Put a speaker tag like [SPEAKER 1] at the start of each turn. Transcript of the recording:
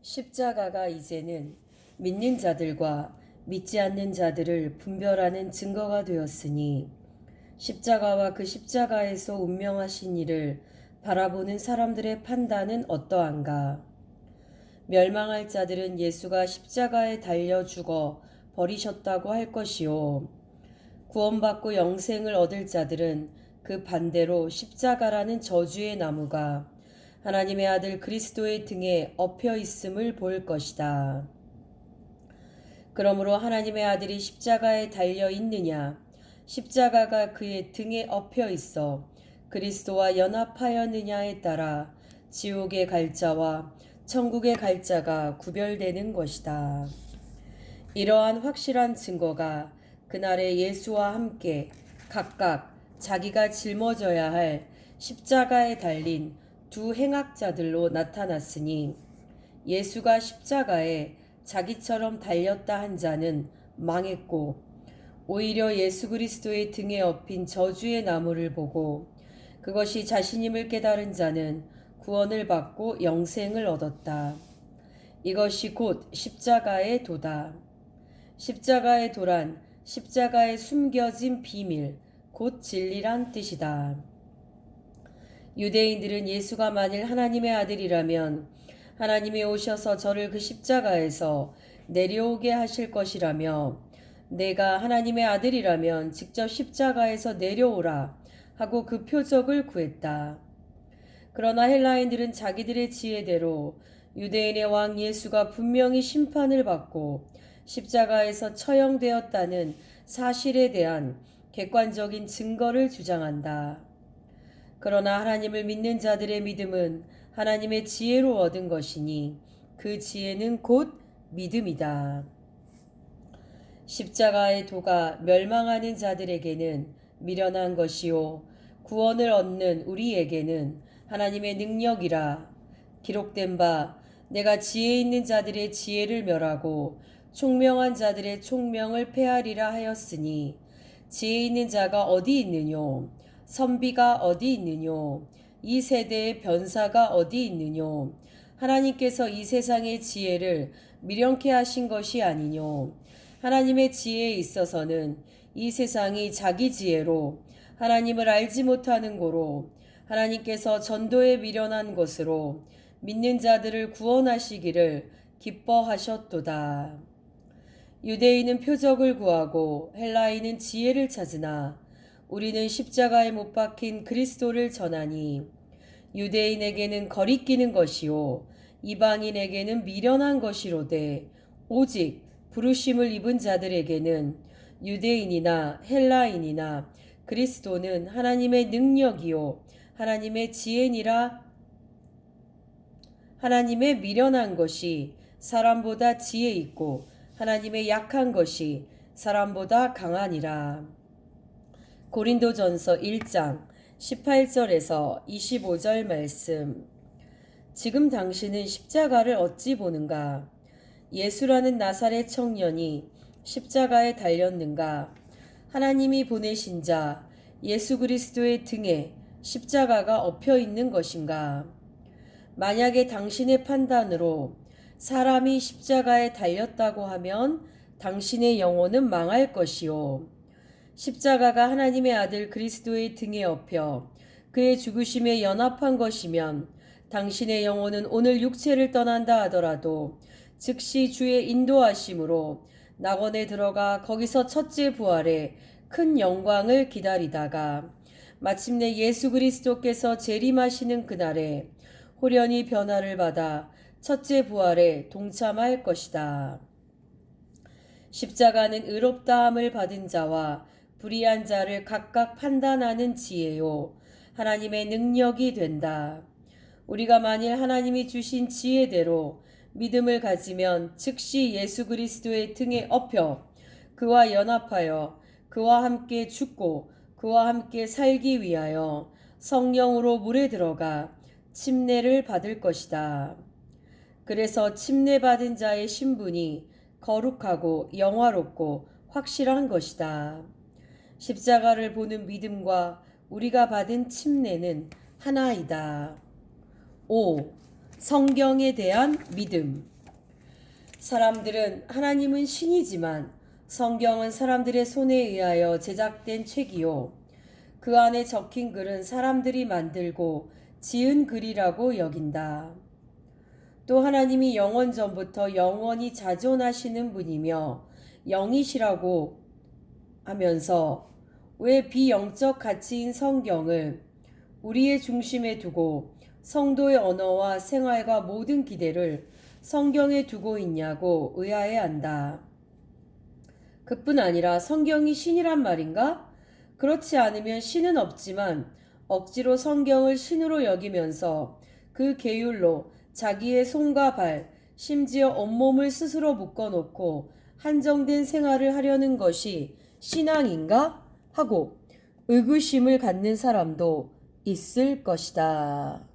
[SPEAKER 1] 십자가가 이제는 믿는 자들과 믿지 않는 자들을 분별하는 증거가 되었으니 십자가와 그 십자가에서 운명하신 이를 바라보는 사람들의 판단은 어떠한가? 멸망할 자들은 예수가 십자가에 달려 죽어 버리셨다고 할 것이요. 구원받고 영생을 얻을 자들은 그 반대로 십자가라는 저주의 나무가 하나님의 아들 그리스도의 등에 엎여 있음을 볼 것이다. 그러므로 하나님의 아들이 십자가에 달려 있느냐, 십자가가 그의 등에 엎여 있어 그리스도와 연합하였느냐에 따라 지옥의 갈 자와 천국의 갈 자가 구별되는 것이다. 이러한 확실한 증거가 그날에 예수와 함께 각각 자기가 짊어져야 할 십자가에 달린 두 행악자들로 나타났으니 예수가 십자가에 자기처럼 달렸다 한 자는 망했고 오히려 예수 그리스도의 등에 엎인 저주의 나무를 보고 그것이 자신임을 깨달은 자는 구원을 받고 영생을 얻었다. 이것이 곧 십자가의 도다. 십자가의 도란 십자가에 숨겨진 비밀, 곧 진리란 뜻이다. 유대인들은 예수가 만일 하나님의 아들이라면 하나님이 오셔서 저를 그 십자가에서 내려오게 하실 것이라며 내가 하나님의 아들이라면 직접 십자가에서 내려오라 하고 그 표적을 구했다. 그러나 헬라인들은 자기들의 지혜대로 유대인의 왕 예수가 분명히 심판을 받고 십자가에서 처형되었다는 사실에 대한 객관적인 증거를 주장한다. 그러나 하나님을 믿는 자들의 믿음은 하나님의 지혜로 얻은 것이니 그 지혜는 곧 믿음이다. 십자가의 도가 멸망하는 자들에게는 미련한 것이요 구원을 얻는 우리에게는 하나님의 능력이라. 기록된 바 내가 지혜 있는 자들의 지혜를 멸하고 총명한 자들의 총명을 폐하리라 하였으니 지혜 있는 자가 어디 있느뇨? 선비가 어디 있느뇨? 이 세대의 변사가 어디 있느뇨? 하나님께서 이 세상의 지혜를 미련케 하신 것이 아니뇨? 하나님의 지혜에 있어서는 이 세상이 자기 지혜로 하나님을 알지 못하는 고로 하나님께서 전도에 미련한 것으로 믿는 자들을 구원하시기를 기뻐하셨도다. 유대인은 표적을 구하고 헬라인은 지혜를 찾으나 우리는 십자가에 못 박힌 그리스도를 전하니 유대인에게는 거리끼는 것이요 이방인에게는 미련한 것이로되 오직 부르심을 입은 자들에게는 유대인이나 헬라인이나 그리스도는 하나님의 능력이요 하나님의 지혜니라. 하나님의 미련한 것이 사람보다 지혜 있고 하나님의 약한 것이 사람보다 강하니라. 고린도전서 1장 18절에서 25절 말씀. 지금 당신은 십자가를 어찌 보는가? 예수라는 나사렛 청년이 십자가에 달렸는가? 하나님이 보내신 자 예수 그리스도의 등에 십자가가 엎여 있는 것인가? 만약에 당신의 판단으로 사람이 십자가에 달렸다고 하면 당신의 영혼은 망할 것이요. 십자가가 하나님의 아들 그리스도의 등에 엎여 그의 죽으심에 연합한 것이면 당신의 영혼은 오늘 육체를 떠난다 하더라도 즉시 주의 인도하심으로 낙원에 들어가 거기서 첫째 부활에 큰 영광을 기다리다가 마침내 예수 그리스도께서 재림하시는 그날에 호련히 변화를 받아 첫째 부활에 동참할 것이다. 십자가는 의롭다함을 받은 자와 불의한 자를 각각 판단하는 지혜요 하나님의 능력이 된다. 우리가 만일 하나님이 주신 지혜대로 믿음을 가지면 즉시 예수 그리스도의 등에 엎여 그와 연합하여 그와 함께 죽고 그와 함께 살기 위하여 성령으로 물에 들어가 침례를 받을 것이다. 그래서 침례받은 자의 신분이 거룩하고 영화롭고 확실한 것이다. 십자가를 보는 믿음과 우리가 받은 침례는 하나이다. 5. 성경에 대한 믿음. 사람들은 하나님은 신이지만 성경은 사람들의 손에 의하여 제작된 책이요. 그 안에 적힌 글은 사람들이 만들고 지은 글이라고 여긴다. 또 하나님이 영원 전부터 영원히 자존하시는 분이며 영이시라고 하면서 왜 비영적 가치인 성경을 우리의 중심에 두고 성도의 언어와 생활과 모든 기대를 성경에 두고 있냐고 의아해한다. 그뿐 아니라 성경이 신이란 말인가? 그렇지 않으면 신은 없지만 억지로 성경을 신으로 여기면서 그 계율로 자기의 손과 발, 심지어 온몸을 스스로 묶어놓고 한정된 생활을 하려는 것이 신앙인가? 하고 의구심을 갖는 사람도 있을 것이다.